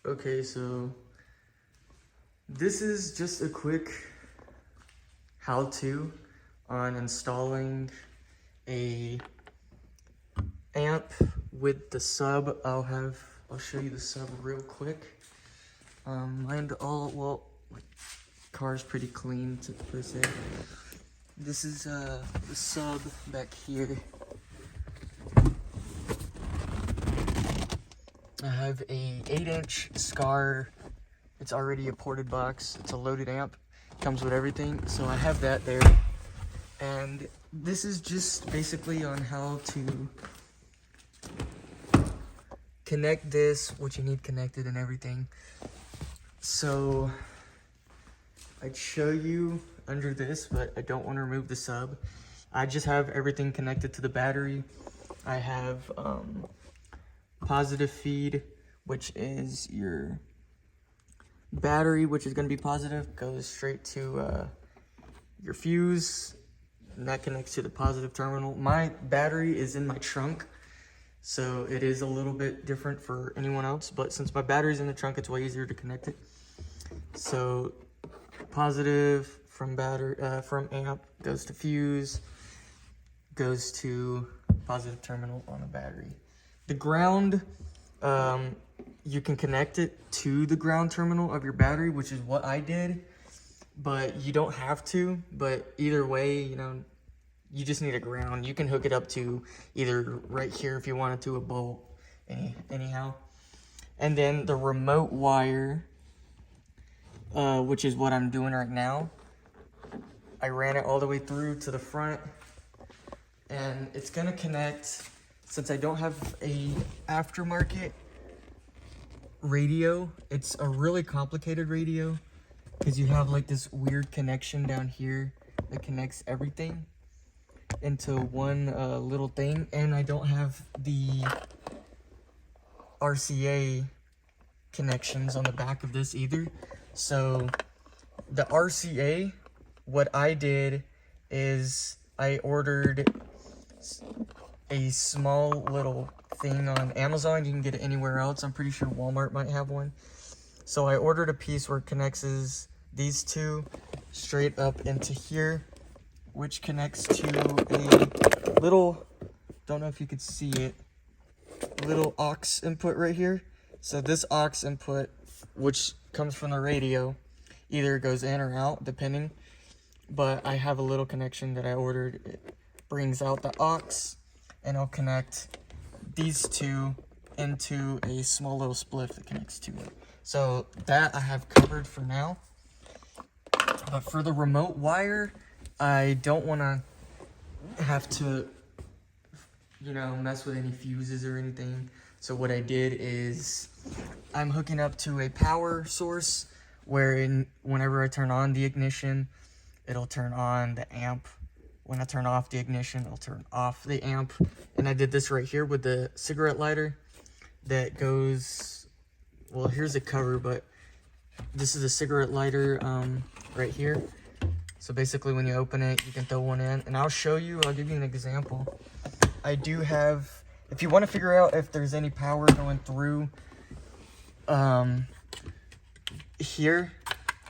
Okay, so this is just a quick how-to on installing a amp with the sub. I'll show you the sub real quick. My car's pretty clean per se. This is the sub back here. I have a 8-inch Scar. It's already a ported box. It's a loaded amp. Comes with everything. So I have that there. And this is just basically on how to connect this, what you need connected and everything. So I'd show you under this, but I don't want to remove the sub. I just have everything connected to the battery. I have positive feed, which is your battery, which is going to be positive, goes straight to your fuse, and that connects to the positive terminal. My battery is in my trunk, so it is a little bit different for anyone else, but since my battery's in the trunk, it's way easier to connect it. So positive from amp goes to fuse, goes to positive terminal on the battery. The ground, you can connect it to the ground terminal of your battery, which is what I did, but you don't have to. But either way, you know, you just need a ground. You can hook it up to either right here if you wanted to, a bolt, anyhow. And then the remote wire, which is what I'm doing right now. I ran it all the way through to the front, and it's gonna connect. Since I don't have a aftermarket radio, it's a really complicated radio because you have like this weird connection down here that connects everything into one little thing, and I don't have the RCA connections on the back of this either. So the RCA, what I did is I ordered a small little thing on Amazon. You can get it anywhere else. I'm pretty sure Walmart might have one. So I ordered a piece where it connects these two straight up into here, which connects to a little, don't know if you could see it, little aux input right here. So this aux input, which comes from the radio, either goes in or out depending, but I have a little connection that I ordered. It brings out the aux, and I'll connect these two into a small little spliff that connects to it. So that I have covered for now. But for the remote wire, I don't want to have to, you know, mess with any fuses or anything. So what I did is I'm hooking up to a power source where whenever I turn on the ignition, it'll turn on the amp. When I turn off the ignition, I'll turn off the amp. And I did this right here with the cigarette lighter that goes, well, here's a cover, but this is a cigarette lighter right here. So basically when you open it, you can throw one in. And I'll show you, I'll give you an example. I do have, if you want to figure out if there's any power going through here,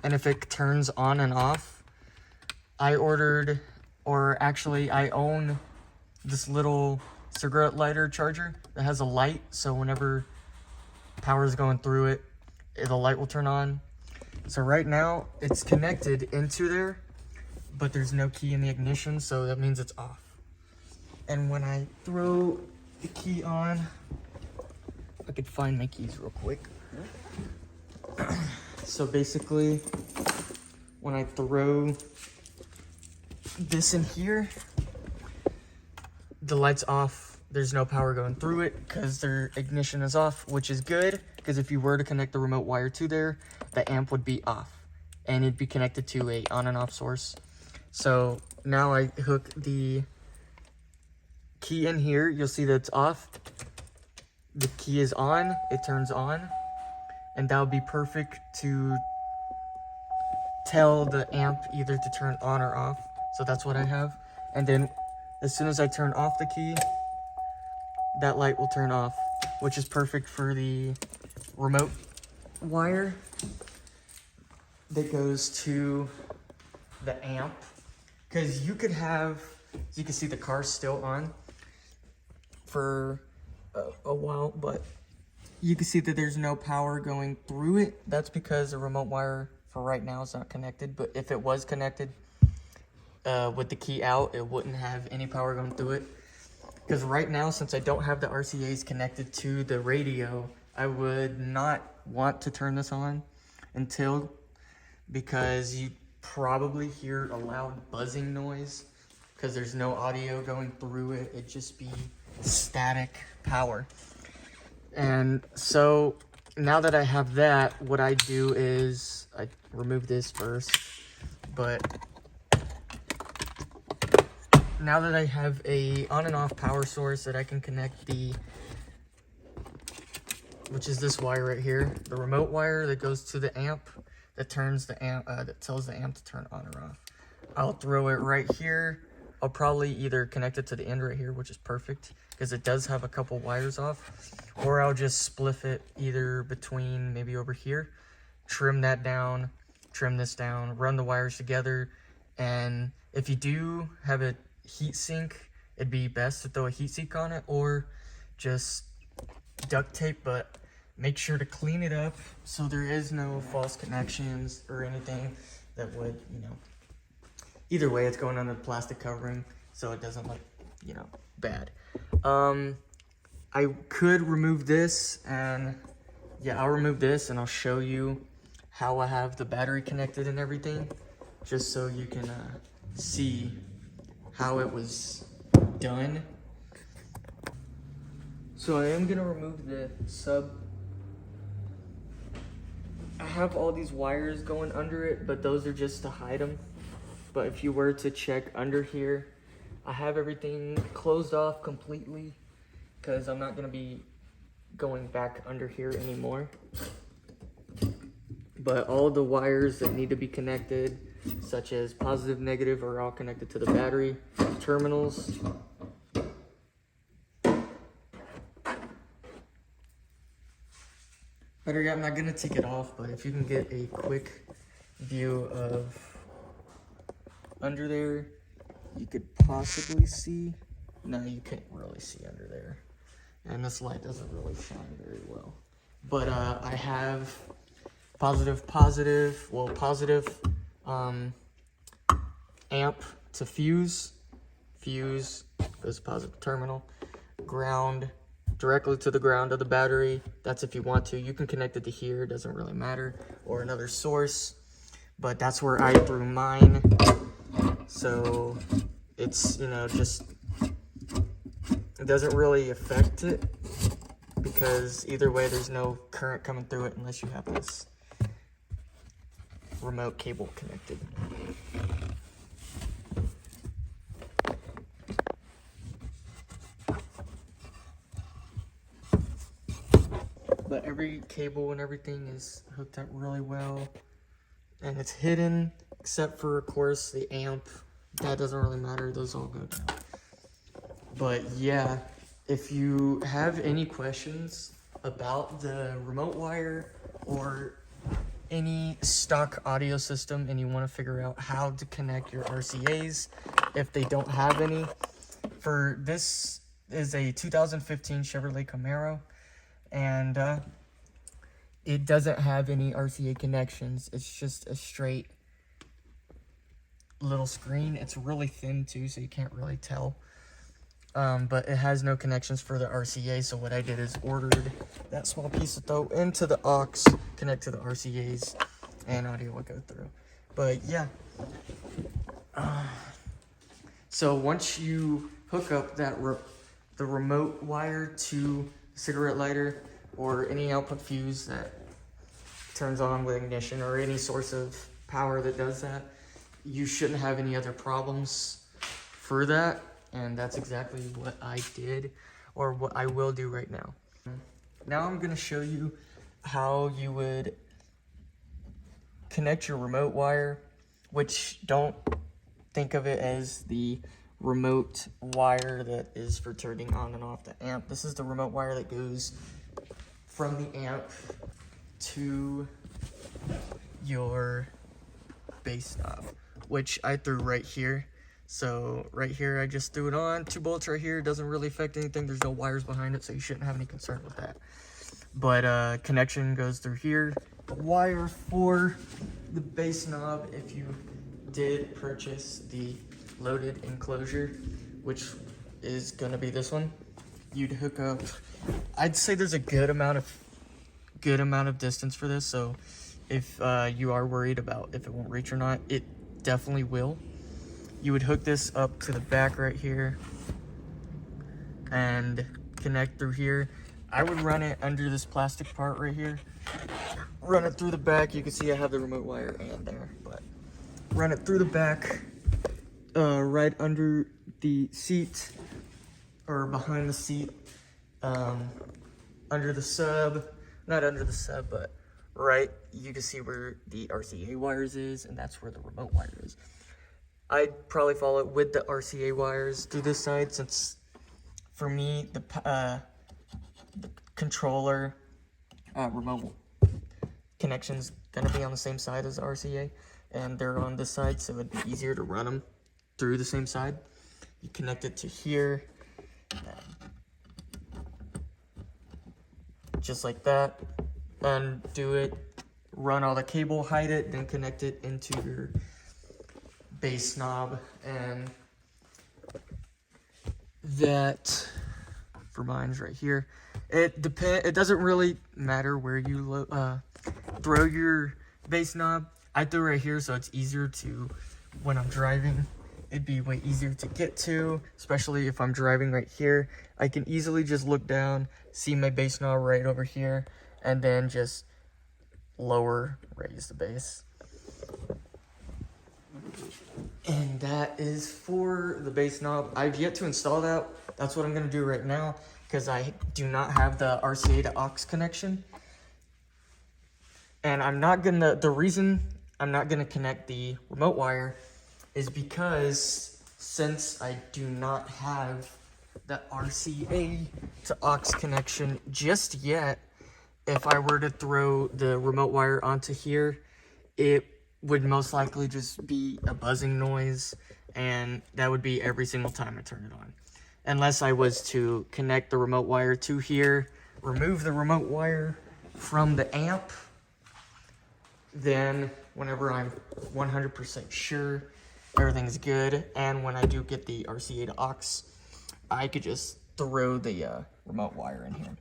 and if it turns on and off, I ordered, or actually I own this little cigarette lighter charger that has a light, so whenever power is going through it, the light will turn on. So right now it's connected into there, but there's no key in the ignition, so that means it's off. And when I throw the key on, I could find my keys real quick. So basically, when I throw this in here, the light's off. There's no power going through it because their ignition is off, which is good, because if you were to connect the remote wire to there, the amp would be off and it'd be connected to a on and off source. So now I hook the key in here. You'll see that it's off. The key is on, it turns on, and that'll be perfect to tell the amp either to turn on or off. So that's what I have. And then as soon as I turn off the key, that light will turn off, which is perfect for the remote wire that goes to the amp, because you could have, as you can see, the car's still on for a while, but you can see that there's no power going through it. That's because the remote wire for right now is not connected, but if it was connected with the key out, it wouldn't have any power going through it. Because right now, since I don't have the RCAs connected to the radio, I would not want to turn this on until, because you probably hear a loud buzzing noise because there's no audio going through it. It'd just be static power. And so now that I have that, what I do is I remove this first, but now that I have a on and off power source that I can connect which is this wire right here, the remote wire that goes to the amp, that turns the amp, that tells the amp to turn on or off. I'll throw it right here. I'll probably either connect it to the end right here, which is perfect because it does have a couple wires off, or I'll just spliff it either between maybe over here, trim that down, trim this down, run the wires together. And if you do have a heat sink, it'd be best to throw a heat sink on it or just duct tape, but make sure to clean it up so there is no false connections or anything that would, either way, it's going under the plastic covering so it doesn't look, bad. I could remove this, and yeah, I'll remove this and I'll show you how I have the battery connected and everything, just so you can see how it was done. So I am gonna remove the sub. I have all these wires going under it, but those are just to hide them. But if you were to check under here, I have everything closed off completely because I'm not gonna be going back under here anymore. But all the wires that need to be connected, such as positive, negative, are all connected to the battery terminals. Better yet, I'm not gonna take it off, but if you can get a quick view of under there, you could possibly see. No, you can't really see under there. And this light doesn't really shine very well. But I have positive, amp to fuse goes to positive terminal, ground directly to the ground of the battery. That's if you want to. You can connect it to here, it doesn't really matter, or another source, but that's where I threw mine. So it's, just, it doesn't really affect it because either way there's no current coming through it unless you have this remote cable connected. But every cable and everything is hooked up really well, and it's hidden except for, of course, the amp. That doesn't really matter, those all go down. But yeah, if you have any questions about the remote wire or any stock audio system and you want to figure out how to connect your RCAs if they don't have any, for this is a 2015 Chevrolet Camaro, and it doesn't have any RCA connections. It's just a straight little screen. It's really thin too, so you can't really tell. But it has no connections for the RCA, so what I did is ordered that small piece to throw into the aux, connect to the RCAs, and audio will go through. But yeah, so once you hook up that the remote wire to the cigarette lighter or any output fuse that turns on with ignition or any source of power that does that, you shouldn't have any other problems for that. And that's exactly what I did, or what I will do right now. Now I'm gonna show you how you would connect your remote wire, which don't think of it as the remote wire that is for turning on and off the amp. This is the remote wire that goes from the amp to your base knob, which I threw right here. So right here, I just threw it on. 2 bolts right here. Doesn't really affect anything. There's no wires behind it, so you shouldn't have any concern with that. But connection goes through here. The wire for the base knob, if you did purchase the loaded enclosure, which is gonna be this one, you'd hook up. I'd say there's a good amount of distance for this. So if you are worried about if it won't reach or not, it definitely will. You would hook this up to the back right here and connect through here. I would run it under this plastic part right here. Run it through the back. You can see I have the remote wire and there, but run it through the back, right under the seat or behind the seat, under the sub, not under the sub, but right, you can see where the RCA wires is, and that's where the remote wire is. I'd probably follow it with the RCA wires through this side, since for me, the controller remote connection's gonna be on the same side as the RCA, and they're on this side, so it'd be easier to run them through the same side. You connect it to here, just like that, and do it, run all the cable, hide it, then connect it into your base knob. And that for mine's right here. It doesn't really matter where you throw your base knob. I threw right here, so it's easier to, when I'm driving, it'd be way easier to get to, especially if I'm driving right here. I can easily just look down, see my base knob right over here, and then just raise the base. And that is for the base knob. I've yet to install that. That's what I'm gonna do right now, because I do not have the RCA to aux connection. And the reason I'm not gonna connect the remote wire is because since I do not have the RCA to aux connection just yet, if I were to throw the remote wire onto here, it would most likely just be a buzzing noise, and that would be every single time I turn it on. Unless I was to connect the remote wire to here, remove the remote wire from the amp, then whenever I'm 100% sure everything's good, and when I do get the RCA to aux, I could just throw the remote wire in here.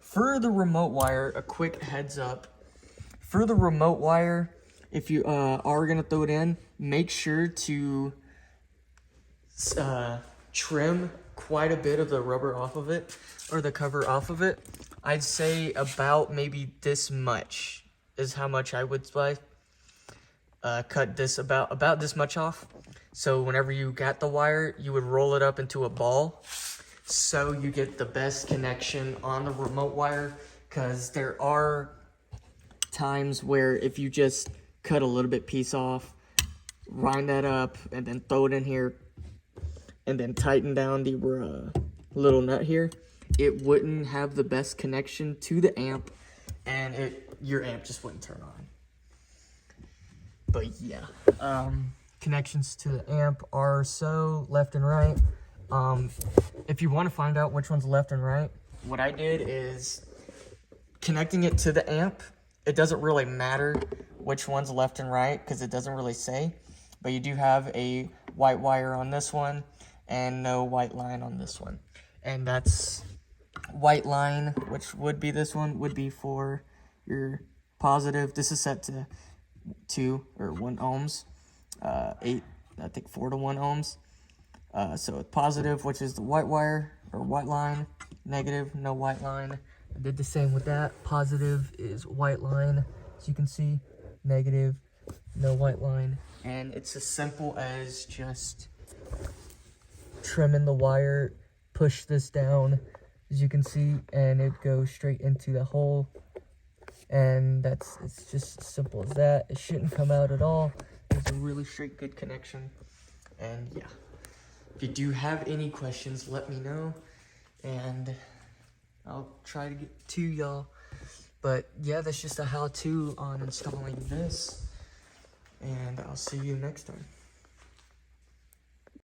For the remote wire, a quick heads up. For the remote wire, if you are gonna throw it in, make sure to trim quite a bit of the rubber off of it, or the cover off of it. I'd say about maybe this much is how much I would cut this about this much off. So whenever you got the wire, you would roll it up into a ball, so you get the best connection on the remote wire, because there are times where if you just cut a little bit piece off, wind that up, and then throw it in here, and then tighten down the little nut here, it wouldn't have the best connection to the amp, and your amp just wouldn't turn on. But yeah, connections to the amp are so left and right. If you want to find out which one's left and right, what I did is connecting it to the amp. It doesn't really matter which one's left and right, because it doesn't really say, but you do have a white wire on this one and no white line on this one. And that's white line, which would be this one, would be for your positive. This is set to 2 or 1 ohms, 4 to 1 ohms. So it's positive, which is the white wire or white line, negative, no white line. I did the same with that. Positive is white line, as you can see, negative, no white line. And it's as simple as just trimming the wire, push this down, as you can see, and it goes straight into the hole. And it's just as simple as that. It shouldn't come out at all. It's a really straight, good connection. And yeah, if you do have any questions, let me know, and I'll try to get to y'all But yeah, that's just a how-to on installing this, and I'll see you next time.